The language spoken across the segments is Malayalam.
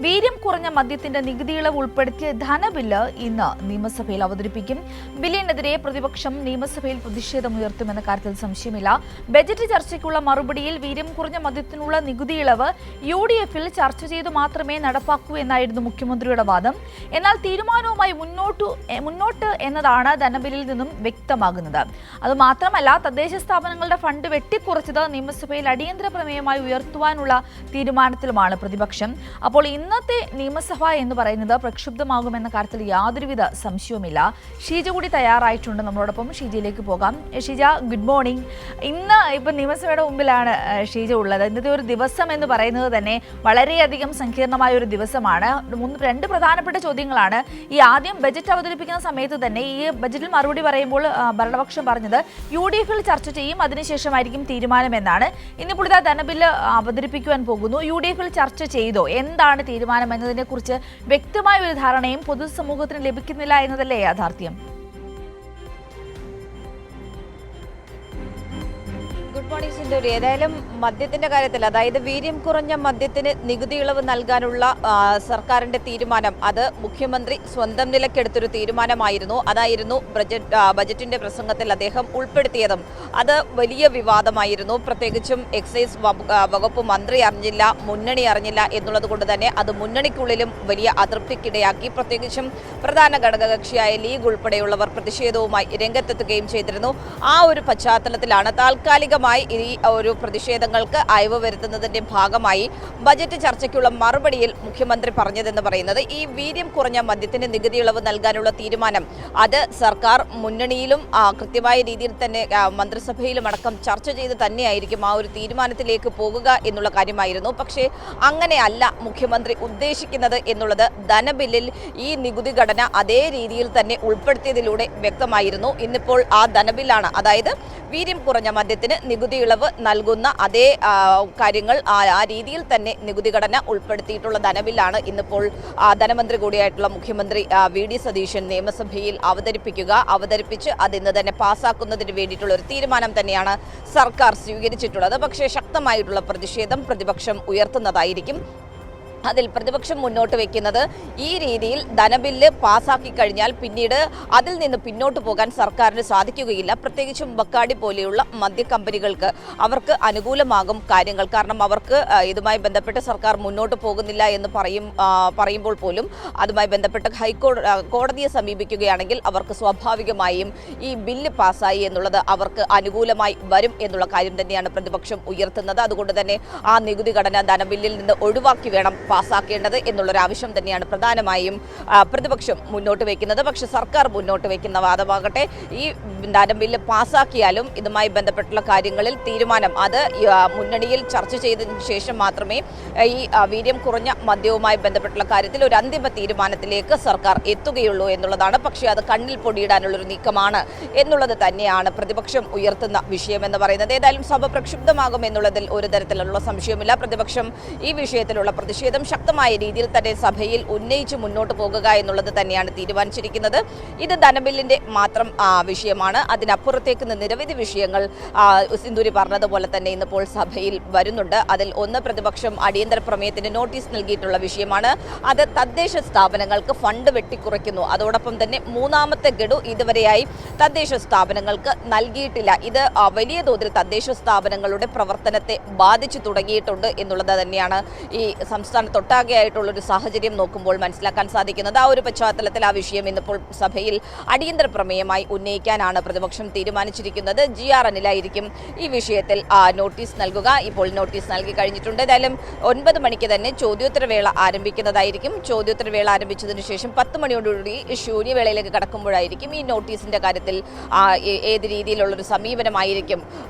വീര്യം കുറഞ്ഞ മദ്യത്തിന്റെ നികുതി ഇളവ് ഉൾപ്പെടുത്തിയ ധനബില്ല് ഇന്ന് നിയമസഭയിൽ അവതരിപ്പിക്കും. ബില്ലിനെതിരെ പ്രതിപക്ഷം നിയമസഭയിൽ പ്രതിഷേധമുയർത്തുമെന്ന കാര്യത്തിൽ സംശയമില്ല. ബജറ്റ് ചർച്ചയ്ക്കുള്ള മറുപടിയിൽ വീര്യം കുറഞ്ഞ മദ്യത്തിനുള്ള നികുതി ഇളവ് UDF-ൽ ചർച്ച ചെയ്തു മാത്രമേ നടപ്പാക്കൂ എന്നായിരുന്നു മുഖ്യമന്ത്രിയുടെ വാദം. എന്നാൽ തീരുമാനവുമായി മുന്നോട്ട് എന്നതാണ് ധനബില്ലിൽ നിന്നും വ്യക്തമാകുന്നത്. അതുമാത്രമല്ല, തദ്ദേശ സ്ഥാപനങ്ങളുടെ ഫണ്ട് വെട്ടിക്കുറച്ചത് നിയമസഭയിൽ അടിയന്തര പ്രമേയമായി ഉയർത്തുവാനുള്ള തീരുമാനത്തിലുമാണ് പ്രതിപക്ഷം. അപ്പോൾ ഇന്നത്തെ നിയമസഭ എന്ന് പറയുന്നത് പ്രക്ഷുബ്ധമാകുമെന്ന കാര്യത്തിൽ യാതൊരുവിധ സംശയവുമില്ല. ഷീജ കൂടി തയ്യാറായിട്ടുണ്ട് നമ്മളോടൊപ്പം. ഷീജയിലേക്ക് പോകാം. Sheeja, good morning. ഇന്ന് ഇപ്പം നിയമസഭയുടെ മുമ്പിലാണ് ഷീജ ഉള്ളത്. ഇന്നത്തെ ഒരു ദിവസം എന്ന് പറയുന്നത് തന്നെ വളരെയധികം സങ്കീർണമായ ഒരു ദിവസമാണ്. രണ്ട് പ്രധാനപ്പെട്ട ചോദ്യങ്ങളാണ്. ഈ ആദ്യം ബജറ്റ് അവതരിപ്പിക്കുന്ന സമയത്ത് തന്നെ ഈ ബജറ്റിൽ മറുപടി പറയുമ്പോൾ ഭരണപക്ഷം പറഞ്ഞത് UDF-ൽ ചർച്ച ചെയ്യും, അതിനുശേഷമായിരിക്കും തീരുമാനമെന്നാണ്. ഇന്നിപ്പോൾ ഇതാ ധനബില്ല് അവതരിപ്പിക്കുവാൻ പോകുന്നു. UDF-ൽ ചർച്ച ചെയ്തോ, എന്താണ് തീരുമാനം എന്നതിനെ കുറിച്ച് വ്യക്തമായ ഒരു ധാരണയും പൊതുസമൂഹത്തിന് ലഭിക്കുന്നില്ല എന്നതല്ലേ യാഥാർത്ഥ്യം? Good morning Sindhuri. ഏതായാലും മദ്യത്തിന്റെ കാര്യത്തിൽ, അതായത് വീര്യം കുറഞ്ഞ മദ്യത്തിന് നികുതി ഇളവ് നൽകാനുള്ള സർക്കാരിന്റെ തീരുമാനം, അത് മുഖ്യമന്ത്രി സ്വന്തം നിലക്കെടുത്തൊരു തീരുമാനമായിരുന്നു. അതായിരുന്നു ബജറ്റിന്റെ പ്രസംഗത്തിൽ അദ്ദേഹം ഉൾപ്പെടുത്തിയതും. അത് വലിയ വിവാദമായിരുന്നു. പ്രത്യേകിച്ചും എക്സൈസ് വകുപ്പ് മന്ത്രി അറിഞ്ഞില്ല, മുന്നണി അറിഞ്ഞില്ല എന്നുള്ളത് കൊണ്ട് തന്നെ അത് മുന്നണിക്കുള്ളിലും വലിയ അതൃപ്തിക്കിടയാക്കി. പ്രത്യേകിച്ചും പ്രധാന ഘടകകക്ഷിയായ ലീഗ് ഉൾപ്പെടെയുള്ളവർ പ്രതിഷേധവുമായി രംഗത്തെത്തുകയും ചെയ്തിരുന്നു. ആ ഒരു പശ്ചാത്തലത്തിലാണ് താൽക്കാലികമായി ഈ ഒരു പ്രതിഷേധങ്ങൾക്ക് അയവ് വരുത്തുന്നതിന്റെ ഭാഗമായി ബജറ്റ് ചർച്ചയ്ക്കുള്ള മറുപടിയിൽ മുഖ്യമന്ത്രി പറഞ്ഞതെന്ന് പറയുന്നത്, ഈ വീര്യം കുറഞ്ഞ മദ്യത്തിന് നികുതി ഇളവ് നൽകാനുള്ള തീരുമാനം അത് സർക്കാർ മുന്നണിയിലും കൃത്യമായ രീതിയിൽ തന്നെ മന്ത്രിസഭയിലും അടക്കം ചർച്ച ചെയ്ത് തന്നെയായിരിക്കും ആ ഒരു തീരുമാനത്തിലേക്ക് പോകുക എന്നുള്ള കാര്യമായിരുന്നു. പക്ഷേ അങ്ങനെയല്ല മുഖ്യമന്ത്രി ഉദ്ദേശിക്കുന്നത് എന്നുള്ളത് ധനബില്ലിൽ ഈ നികുതി ഘടന അതേ രീതിയിൽ തന്നെ ഉൾപ്പെടുത്തിയതിലൂടെ വ്യക്തമായിരുന്നു. ഇന്നിപ്പോൾ ആ ധനബില്ലാണ്, അതായത് വീര്യം കുറഞ്ഞ മദ്യത്തിന് നികുതി ഇളവ് നൽകുന്ന അതേ കാര്യങ്ങൾ ആ രീതിയിൽ തന്നെ നികുതി ഘടന ഉൾപ്പെടുത്തിയിട്ടുള്ള ധനബില്ലാണ് ഇന്നിപ്പോൾ ധനമന്ത്രി കൂടിയായിട്ടുള്ള മുഖ്യമന്ത്രി VD സതീശൻ നിയമസഭയിൽ അവതരിപ്പിച്ച് അത് ഇന്ന് തന്നെ പാസ്സാക്കുന്നതിന് വേണ്ടിയിട്ടുള്ള ഒരു തീരുമാനം തന്നെയാണ് സർക്കാർ സ്വീകരിച്ചിട്ടുള്ളത്. പക്ഷേ ശക്തമായിട്ടുള്ള പ്രതിഷേധം പ്രതിപക്ഷം ഉയർത്തുന്നതായിരിക്കും. അതിൽ പ്രതിപക്ഷം മുന്നോട്ട് വയ്ക്കുന്നത്, ഈ രീതിയിൽ ധനബില്ല് പാസ്സാക്കി കഴിഞ്ഞാൽ പിന്നീട് അതിൽ നിന്ന് പിന്നോട്ട് പോകാൻ സർക്കാരിന് സാധിക്കുകയില്ല. പ്രത്യേകിച്ചും ബക്കാടി പോലെയുള്ള മദ്യക്കമ്പനികൾക്ക് അവർക്ക് അനുകൂലമാകും കാര്യങ്ങൾ. കാരണം അവർക്ക് ഇതുമായി ബന്ധപ്പെട്ട് സർക്കാർ മുന്നോട്ട് പോകുന്നില്ല എന്ന് പറയുമ്പോൾ പോലും അതുമായി ബന്ധപ്പെട്ട് കോടതിയെ സമീപിക്കുകയാണെങ്കിൽ അവർക്ക് സ്വാഭാവികമായും ഈ ബില്ല് പാസ്സായി എന്നുള്ളത് അവർക്ക് അനുകൂലമായി വരും എന്നുള്ള കാര്യം തന്നെയാണ് പ്രതിപക്ഷം ഉയർത്തുന്നത്. അതുകൊണ്ട് തന്നെ ആ നികുതി ഘടന ധനബില്ലിൽ നിന്ന് ഒഴിവാക്കി വേണം പാസ്സാക്കേണ്ടത് എന്നുള്ളൊരു ആവശ്യം തന്നെയാണ് പ്രധാനമായും പ്രതിപക്ഷം മുന്നോട്ട് വയ്ക്കുന്നത്. പക്ഷേ സർക്കാർ മുന്നോട്ട് വയ്ക്കുന്ന വാദമാകട്ടെ, ഈ ധനബില്ല് പാസ്സാക്കിയാലും ഇതുമായി ബന്ധപ്പെട്ടുള്ള കാര്യങ്ങളിൽ തീരുമാനം അത് മുന്നണിയിൽ ചർച്ച ചെയ്തതിനു ശേഷം മാത്രമേ ഈ വീര്യം കുറഞ്ഞ മദ്യവുമായി ബന്ധപ്പെട്ടുള്ള കാര്യത്തിൽ ഒരു അന്തിമ തീരുമാനത്തിലേക്ക് സർക്കാർ എത്തുകയുള്ളൂ എന്നുള്ളതാണ്. പക്ഷേ അത് കണ്ണിൽ പൊടിയിടാനുള്ളൊരു നീക്കമാണ് എന്നുള്ളത് തന്നെയാണ് പ്രതിപക്ഷം ഉയർത്തുന്ന വിഷയമെന്ന് പറയുന്നത്. ഏതായാലും സഭ പ്രക്ഷുബ്ധമാകും എന്നുള്ളതിൽ ഒരു തരത്തിലുള്ള സംശയമില്ല. പ്രതിപക്ഷം ഈ വിഷയത്തിലുള്ള പ്രതിഷേധം ശക്തമായ രീതിയിൽ തന്നെ സഭയിൽ ഉന്നയിച്ച് മുന്നോട്ട് പോകുക എന്നുള്ളത് തന്നെയാണ് തീരുമാനിച്ചിരിക്കുന്നത്. ഇത് ധനബില്ലിന്റെ മാത്രം വിഷയമാണ്. അതിനപ്പുറത്തേക്ക് നിരവധി വിഷയങ്ങൾ സിന്ധൂരി പറഞ്ഞതുപോലെ തന്നെ ഇന്നിപ്പോൾ സഭയിൽ വരുന്നുണ്ട്. അതിൽ ഒന്ന്, പ്രതിപക്ഷം അടിയന്തര പ്രമേയത്തിന് നോട്ടീസ് നൽകിയിട്ടുള്ള വിഷയമാണ്. അത് തദ്ദേശ സ്ഥാപനങ്ങൾക്ക് ഫണ്ട് വെട്ടിക്കുറയ്ക്കുന്നു. അതോടൊപ്പം തന്നെ മൂന്നാമത്തെ ഗഡു ഇതുവരെയായി തദ്ദേശ സ്ഥാപനങ്ങൾക്ക് നൽകിയിട്ടില്ല. ഇത് വലിയ തോതിൽ തദ്ദേശ സ്ഥാപനങ്ങളുടെ പ്രവർത്തനത്തെ ബാധിച്ചു തുടങ്ങിയിട്ടുണ്ട് എന്നുള്ളത് തന്നെയാണ് ഈ സംസ്ഥാനത്തൊട്ടാകെയായിട്ടുള്ളൊരു സാഹചര്യം നോക്കുമ്പോൾ മനസ്സിലാക്കാൻ സാധിക്കുന്നത്. ആ ഒരു പശ്ചാത്തലത്തിൽ ആ വിഷയം ഇന്നിപ്പോൾ സഭയിൽ അടിയന്തര പ്രമേയമായി ഉന്നയിക്കാനാണ് പ്രതിപക്ഷം തീരുമാനിച്ചിരിക്കുന്നത്. GR അനിലായിരിക്കും ഈ വിഷയത്തിൽ നോട്ടീസ് നൽകുക. ഇപ്പോൾ നോട്ടീസ് നൽകി കഴിഞ്ഞിട്ടുണ്ട്. ഏതായാലും 9 മണിക്ക് തന്നെ ചോദ്യോത്തരവേള ആരംഭിക്കുന്നതായിരിക്കും. ചോദ്യോത്തരവേള ആരംഭിച്ചതിന് ശേഷം 10 മണിയോടുകൂടി ശൂന്യവേളയിലേക്ക് കടക്കുമ്പോഴായിരിക്കും ഈ നോട്ടീസിന്റെ കാര്യത്തിൽ ഏത് രീതിയിലുള്ളൊരു സമീപനമായിരിക്കും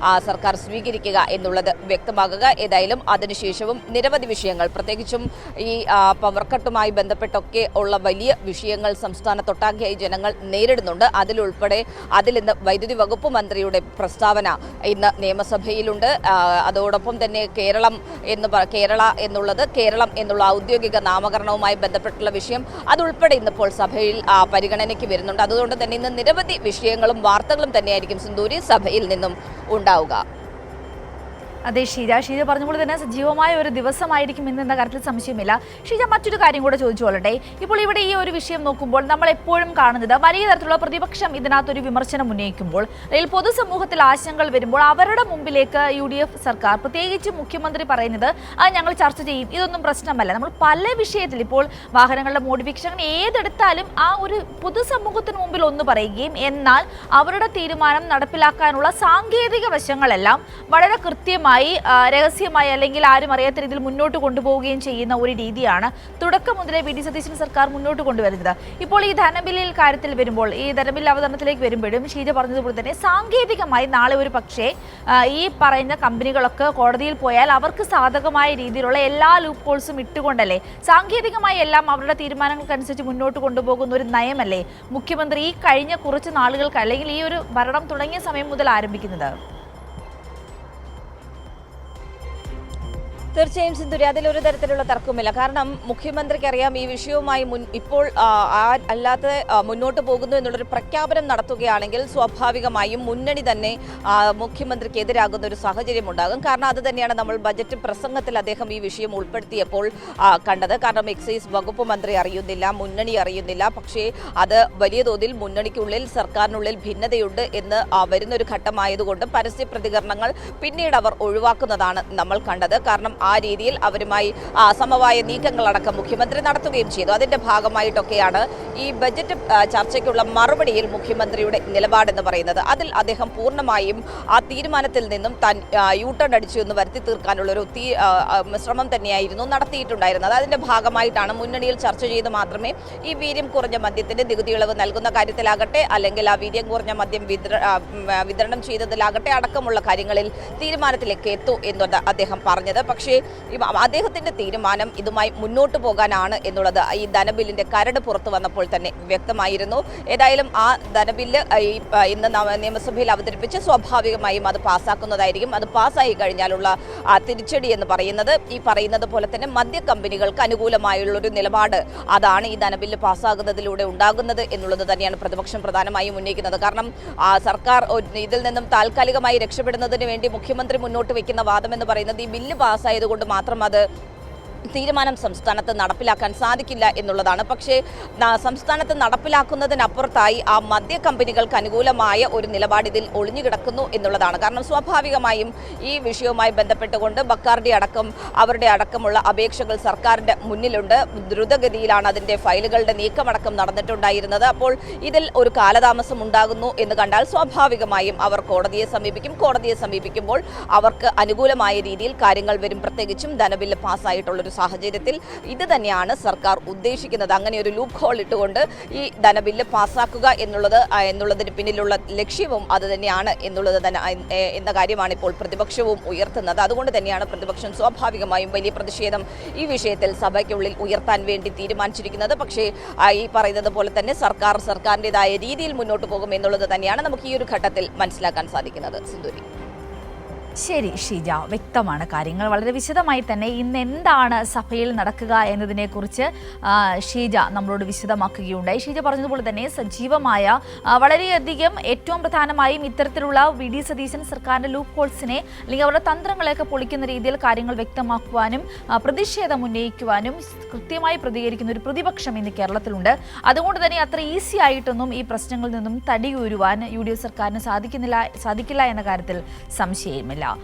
സർക്കാർ സ്വീകരിക്കുക എന്നുള്ളത് വ്യക്തമാകുക. ഏതായാലും അതിനുശേഷവും നിരവധി വിഷയങ്ങൾ, പ്രത്യേകിച്ചും ഈ പവർ കട്ടുമായി ബന്ധപ്പെട്ടൊക്കെ ഉള്ള വലിയ വിഷയങ്ങൾ സംസ്ഥാനത്തൊട്ടാകെയായി ജനങ്ങൾ നേരിടുന്നുണ്ട്. അതിൽ ഇന്ന് വൈദ്യുതി വകുപ്പ് മന്ത്രിയുടെ പ്രസ്താവന ഇന്ന് നിയമസഭയിലുണ്ട്. അതോടൊപ്പം തന്നെ കേരളം എന്നുള്ള ഔദ്യോഗിക നാമകരണവുമായി ബന്ധപ്പെട്ടുള്ള വിഷയം അതുൾപ്പെടെ ഇന്നിപ്പോൾ സഭയിൽ പരിഗണനയ്ക്ക് വരുന്നുണ്ട്. അതുകൊണ്ട് തന്നെ ഇന്ന് നിരവധി വിഷയങ്ങളും വാർത്തകളും തന്നെയായിരിക്കും സിന്ധൂരി സഭയിൽ നിന്നും ഉണ്ടാവുക. അതെ ഷീജ പറഞ്ഞപ്പോൾ തന്നെ സജീവമായ ഒരു ദിവസമായിരിക്കും ഇന്നെന്ന കാര്യത്തിൽ സംശയമില്ല. ഷീജ, മറ്റൊരു കാര്യം കൂടെ ചോദിച്ചോളട്ടെ. ഇപ്പോൾ ഇവിടെ ഈ ഒരു വിഷയം നോക്കുമ്പോൾ നമ്മൾ എപ്പോഴും കാണുന്നത് വലിയ തരത്തിലുള്ള പ്രതിപക്ഷം ഇതിനകത്തൊരു വിമർശനം ഉന്നയിക്കുമ്പോൾ അല്ലെങ്കിൽ പൊതുസമൂഹത്തിൽ ആശങ്കകൾ വരുമ്പോൾ അവരുടെ മുമ്പിലേക്ക് UDF സർക്കാർ, പ്രത്യേകിച്ച് മുഖ്യമന്ത്രി പറയുന്നത് ഞങ്ങൾ ചർച്ച ചെയ്യും, ഇതൊന്നും പ്രശ്നമല്ല. നമ്മൾ പല വിഷയത്തിൽ ഇപ്പോൾ വാഹനങ്ങളുടെ മോഡിഫിക്കേഷൻ ഏതെടുത്താലും ആ ഒരു പൊതുസമൂഹത്തിന് മുമ്പിൽ ഒന്ന് പറയുകയും എന്നാൽ അവരുടെ തീരുമാനം നടപ്പിലാക്കാനുള്ള സാങ്കേതിക വശങ്ങളെല്ലാം വളരെ കൃത്യമായി രഹസ്യമായി അല്ലെങ്കിൽ ആരും അറിയാത്ത രീതിയിൽ മുന്നോട്ട് കൊണ്ടുപോവുകയും ചെയ്യുന്ന ഒരു രീതിയാണ് തുടക്കം മുതലേ VD സതീശൻ സർക്കാർ മുന്നോട്ട് കൊണ്ടുവരുന്നത്. ഇപ്പോൾ ഈ ധനബില്ലിൽ കാര്യത്തിൽ വരുമ്പോൾ, ഈ ധനബിൽ അവതരണത്തിലേക്ക് വരുമ്പോഴും ഷീജ പറഞ്ഞതുപോലെ തന്നെ സാങ്കേതികമായി നാളെ ഒരു പക്ഷേ ഈ പറയുന്ന കമ്പനികളൊക്കെ കോടതിയിൽ പോയാൽ അവർക്ക് സാധകമായ രീതിയിലുള്ള എല്ലാ ലൂപ്പ് ഹോൾസും ഇട്ടുകൊണ്ടല്ലേ സാങ്കേതികമായി എല്ലാം അവരുടെ തീരുമാനങ്ങൾക്കനുസരിച്ച് മുന്നോട്ട് കൊണ്ടുപോകുന്ന ഒരു നയമല്ലേ മുഖ്യമന്ത്രി ഈ കഴിഞ്ഞ കുറച്ച് നാളുകൾക്ക് അല്ലെങ്കിൽ ഈ ഒരു ഭരണം തുടങ്ങിയ സമയം മുതൽ ആരംഭിക്കുന്നത്? തീർച്ചയായും സിന്ധുരി, അതിലൊരു തരത്തിലുള്ള തർക്കമില്ല. കാരണം മുഖ്യമന്ത്രിക്ക് അറിയാം ഈ വിഷയവുമായി ഇപ്പോൾ അല്ലാതെ മുന്നോട്ട് പോകുന്നു എന്നുള്ളൊരു പ്രഖ്യാപനം നടത്തുകയാണെങ്കിൽ സ്വാഭാവികമായും മുന്നണി തന്നെ മുഖ്യമന്ത്രിക്ക് എതിരാകുന്ന ഒരു സാഹചര്യം ഉണ്ടാകും. കാരണം അത് തന്നെയാണ് നമ്മൾ ബജറ്റ് പ്രസംഗത്തിൽ അദ്ദേഹം ഈ വിഷയം ഉൾപ്പെടുത്തിയപ്പോൾ കണ്ടത്. കാരണം എക്സൈസ് വകുപ്പ് മന്ത്രി അറിയുന്നില്ല, മുന്നണി അറിയുന്നില്ല. പക്ഷേ അത് വലിയ തോതിൽ മുന്നണിക്കുള്ളിൽ, സർക്കാരിനുള്ളിൽ ഭിന്നതയുണ്ട് എന്ന് വരുന്നൊരു ഘട്ടമായതുകൊണ്ട് പരസ്യ പ്രതികരണങ്ങൾ പിന്നീട് അവർ ഒഴിവാക്കുന്നതാണ് നമ്മൾ കണ്ടത്. കാരണം ആ രീതിയിൽ അവരുമായി സമവായ നീക്കങ്ങളടക്കം മുഖ്യമന്ത്രി നടത്തുകയും ചെയ്തു. അതിന്റെ ഭാഗമായിട്ടൊക്കെയാണ് ഈ ബജറ്റ് ചർച്ചയ്ക്കുള്ള മറുപടിയിൽ മുഖ്യമന്ത്രിയുടെ നിലപാടെന്ന് പറയുന്നത്. അതിൽ അദ്ദേഹം പൂർണ്ണമായും ആ തീരുമാനത്തിൽ നിന്നും താൻ യൂട്ടേൺ അടിച്ചു എന്ന് വരുത്തി തീർക്കാനുള്ളൊരു ശ്രമം തന്നെയായിരുന്നു നടത്തിയിട്ടുണ്ടായിരുന്നത്. അതിന്റെ ഭാഗമായിട്ടാണ് മുന്നണിയിൽ ചർച്ച ചെയ്ത് മാത്രമേ ഈ വീര്യം കുറഞ്ഞ മദ്യത്തിന്റെ നികുതി ഇളവ് നൽകുന്ന കാര്യത്തിലാകട്ടെ, അല്ലെങ്കിൽ ആ വീര്യം കുറഞ്ഞ മദ്യം വിതരണം ചെയ്തതിലാകട്ടെ അടക്കമുള്ള കാര്യങ്ങളിൽ തീരുമാനത്തിലേക്ക് എത്തൂ എന്നത് അദ്ദേഹം പറഞ്ഞത്. പക്ഷേ അദ്ദേഹത്തിന്റെ തീരുമാനം ഇതുമായി മുന്നോട്ട് പോകാനാണ് എന്നുള്ളത് ഈ ധനബില്ലിന്റെ കരട് പുറത്തു വന്നപ്പോൾ തന്നെ വ്യക്തമായിരുന്നു. ഏതായാലും ആ ധനബില്ല് ഇന്ന് നിയമസഭയിൽ അവതരിപ്പിച്ച് സ്വാഭാവികമായും അത് പാസ്സാക്കുന്നതായിരിക്കും. അത് പാസ്സായി കഴിഞ്ഞാലുള്ള തിരിച്ചടി എന്ന് പറയുന്നത് ഈ പറയുന്നത് പോലെ തന്നെ മദ്യ കമ്പനികൾക്ക് അനുകൂലമായുള്ളൊരു നിലപാട് അതാണ് ഈ ധനബില്ല് പാസ്സാകുന്നതിലൂടെ ഉണ്ടാകുന്നത് എന്നുള്ളത് തന്നെയാണ് പ്രതിപക്ഷം പ്രധാനമായും ഉന്നയിക്കുന്നത്. കാരണം സർക്കാർ ഇതിൽ നിന്നും താൽക്കാലികമായി രക്ഷപ്പെടുന്നതിന് വേണ്ടി മുഖ്യമന്ത്രി മുന്നോട്ട് വയ്ക്കുന്ന വാദം എന്ന് പറയുന്നത് ഈ ബില്ല് പാസ്സായതുകൊണ്ട് മാത്രം അത് തീരുമാനം സംസ്ഥാനത്ത് നടപ്പിലാക്കാൻ സാധിക്കില്ല എന്നുള്ളതാണ്. പക്ഷേ സംസ്ഥാനത്ത് നടപ്പിലാക്കുന്നതിനപ്പുറത്തായി ആ മദ്യ കമ്പനികൾക്ക് അനുകൂലമായ ഒരു നിലപാട് ഇതിൽ ഒളിഞ്ഞുകിടക്കുന്നു എന്നുള്ളതാണ്. കാരണം സ്വാഭാവികമായും ഈ വിഷയവുമായി ബന്ധപ്പെട്ടുകൊണ്ട് ബക്കാർഡി അടക്കം അവരുടെ അടക്കമുള്ള അപേക്ഷകൾ സർക്കാരിൻ്റെ മുന്നിലുണ്ട്. ദ്രുതഗതിയിലാണ് അതിൻ്റെ ഫയലുകളുടെ നീക്കമടക്കം നടന്നിട്ടുണ്ടായിരുന്നത്. അപ്പോൾ ഇതിൽ ഒരു കാലതാമസം ഉണ്ടാകുന്നു എന്ന് കണ്ടാൽ സ്വാഭാവികമായും അവർ കോടതിയെ സമീപിക്കും. കോടതിയെ സമീപിക്കുമ്പോൾ അവർക്ക് അനുകൂലമായ രീതിയിൽ കാര്യങ്ങൾ വരും. പ്രത്യേകിച്ചും ധനബില്ല് പാസ്സായിട്ടുള്ളൊരു സാഹചര്യത്തിൽ ഇത് തന്നെയാണ് സർക്കാർ ഉദ്ദേശിക്കുന്നത്. അങ്ങനെ ഒരു ലൂപ്പ് ഹോൾ ഇട്ടുകൊണ്ട് ഈ ധനബില്ല് പാസ്സാക്കുക എന്നുള്ളതിന് പിന്നിലുള്ള ലക്ഷ്യവും അത് തന്നെയാണ് എന്ന കാര്യമാണ് ഇപ്പോൾ പ്രതിപക്ഷവും ഉയർത്തുന്നത്. അതുകൊണ്ട് തന്നെയാണ് പ്രതിപക്ഷം സ്വാഭാവികമായും വലിയ പ്രതിഷേധം ഈ വിഷയത്തിൽ സഭയ്ക്കുള്ളിൽ ഉയർത്താൻ വേണ്ടി തീരുമാനിച്ചിരിക്കുന്നത്. പക്ഷേ ഈ പറയുന്നത് പോലെ തന്നെ സർക്കാരിൻ്റെതായ രീതിയിൽ മുന്നോട്ട് പോകും എന്നുള്ളത് തന്നെയാണ് നമുക്ക് ഈ ഒരു ഘട്ടത്തിൽ മനസ്സിലാക്കാൻ സാധിക്കുന്നത്. സിന്ധുരി. ശരി ഷീജ, വ്യക്തമാണ് കാര്യങ്ങൾ. വളരെ വിശദമായി തന്നെ ഇന്ന് എന്താണ് സഭയിൽ നടക്കുക എന്നതിനെക്കുറിച്ച് ഷീജ നമ്മളോട് വിശദമാക്കുകയുണ്ടായി. ഷീജ പറഞ്ഞതുപോലെ തന്നെ സജീവമായ വളരെയധികം ഏറ്റവും പ്രധാനമായും ഇത്തരത്തിലുള്ള VD സതീശൻ സർക്കാരിൻ്റെ ലൂപ്പ് ഹോൾസിനെ അല്ലെങ്കിൽ അവരുടെ തന്ത്രങ്ങളെയൊക്കെ പൊളിക്കുന്ന രീതിയിൽ കാര്യങ്ങൾ വ്യക്തമാക്കുവാനും പ്രതിഷേധം ഉന്നയിക്കുവാനും കൃത്യമായി പ്രതികരിക്കുന്ന ഒരു പ്രതിപക്ഷം ഇന്ന് കേരളത്തിലുണ്ട്. അതുകൊണ്ട് തന്നെ അത്ര ഈസി ആയിട്ടൊന്നും ഈ പ്രശ്നങ്ങളിൽ നിന്നും തടിയൂരുവാൻ UDF സർക്കാരിന് സാധിക്കില്ല എന്ന കാര്യത്തിൽ സംശയമില്ല.